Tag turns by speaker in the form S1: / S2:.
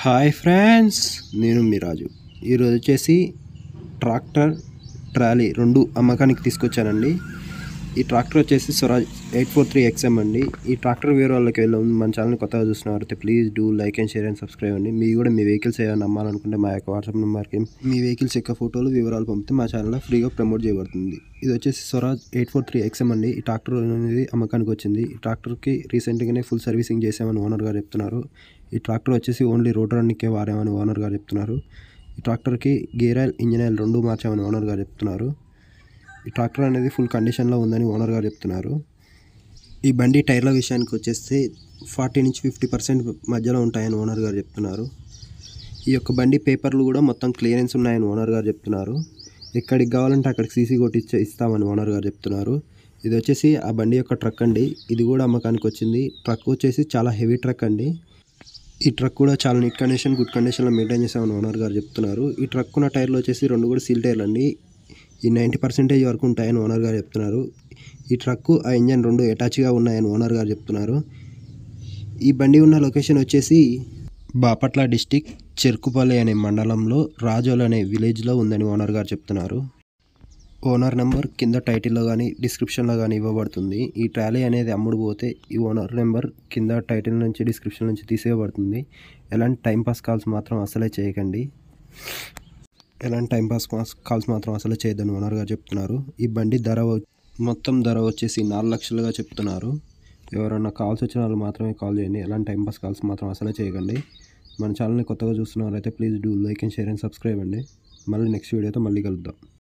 S1: Hi friends, నేను మీ రాజు. ఈరోజు వచ్చేసి ట్రాక్టర్ ట్రాలీ రెండు అమ్మకానికి తీసుకొచ్చానండి. ఈ ట్రాక్టర్ వచ్చేసి స్వరాజ్ 843XM అండి. ఈ ట్రాక్టర్ వేరే వాళ్ళకి వెళ్ళాం. మన ఛానల్ని కొత్తగా చూస్తున్నారు please do like and share and subscribe అండి. మీ కూడా మీ వెహికల్స్ ఏమైనా అమ్మాలనుకుంటే మా యొక్క వాట్సాప్ నెంబర్కి మీ వెహికల్స్ యొక్క ఫోటోలు వివరాలు పంపితే మా ఛానల్లో ఫ్రీగా ప్రమోట్ చేయబడుతుంది. ఇది వచ్చేసి స్వరాజ్ 843XM అండి. ఈ ట్రాక్టర్ అనేది అమ్మకానికి వచ్చింది. ఈ ట్రాక్టర్కి రీసెంట్గానే ఫుల్ సర్వీసింగ్ చేసామని ఓనర్ గారు చెప్తున్నారు. ఈ ట్రాక్టర్ వచ్చేసి ఓన్లీ రోటర్ రన్నింగ్కే వాడామని ఓనర్ గారు చెప్తున్నారు. ఈ ట్రాక్టర్కి గేర్ ఆయిల్, ఇంజిన్ ఆయిల్ రెండు మార్చామని ఓనర్ గారు చెప్తున్నారు. ఈ ట్రాక్టర్ అనేది ఫుల్ కండిషన్లో ఉందని ఓనర్ గారు చెప్తున్నారు. ఈ బండి టైర్ల విషయానికి వచ్చేస్తే 40 నుంచి 50% మధ్యలో ఉంటాయని ఓనర్ గారు చెప్తున్నారు. ఈ యొక్క బండి పేపర్లు కూడా మొత్తం క్లియరెన్స్ ఉన్నాయని ఓనర్ గారు చెప్తున్నారు. ఎక్కడికి కావాలంటే అక్కడికి సీసీ కొట్టి ఇస్తామని ఓనర్ గారు చెప్తున్నారు. ఇది వచ్చేసి ఆ బండి యొక్క ట్రక్ అండి. ఇది కూడా అమ్మకానికి వచ్చింది. ట్రక్ వచ్చేసి చాలా హెవీ ట్రక్ అండి. ఈ ట్రక్ కూడా చాలా నీట్ కండిషన్, గుడ్ కండిషన్లో మెయింటైన్ చేసామని ఓనర్ గారు చెప్తున్నారు. ఈ ట్రక్ ఉన్న టైర్లు వచ్చేసి రెండు కూడా సీల్ టైర్లు అండి. ఈ 90% వరకు ఉంటాయని ఓనర్ గారు చెప్తున్నారు. ఈ ట్రక్కు ఆ ఇంజన్ రెండు అటాచ్గా ఉన్నాయని ఓనర్ గారు చెప్తున్నారు. ఈ బండి ఉన్న లొకేషన్ వచ్చేసి బాపట్ల డిస్టిక్ చెర్కుపల్లి అనే మండలంలో రాజోల్ అనే విలేజ్లో ఉందని ఓనర్ గారు చెప్తున్నారు. ఓనర్ నెంబర్ కింద టైటిల్లో కానీ డిస్క్రిప్షన్లో కానీ ఇవ్వబడుతుంది. ఈ ట్రాలీ అనేది అమ్ముడు పోతే ఈ ఓనర్ నెంబర్ కింద టైటిల్ నుంచి డిస్క్రిప్షన్ నుంచి తీసేయబడుతుంది. ఎలాంటి టైంపాస్ కాల్స్ మాత్రం అసలే చేయకండి. ఎలాంటి టైంపాస్ కాల్స్ మాత్రం అసలే చేయొద్దని ఓనర్ గారు చెప్తున్నారు. ఈ బండి మొత్తం ధర వచ్చేసి 4 లక్షలుగా చెప్తున్నారు. ఎవరైనా కాల్స్ వచ్చిన వాళ్ళు మాత్రమే కాల్ చేయండి. ఎలాంటి టైంపాస్ కాల్స్ మాత్రం అసలే చేయకండి. మన ఛానల్ని కొత్తగా చూస్తున్నవారైతే please do like and share and subscribe అండి. మళ్ళీ నెక్స్ట్ వీడియోతో మళ్ళీ కలుద్దాం.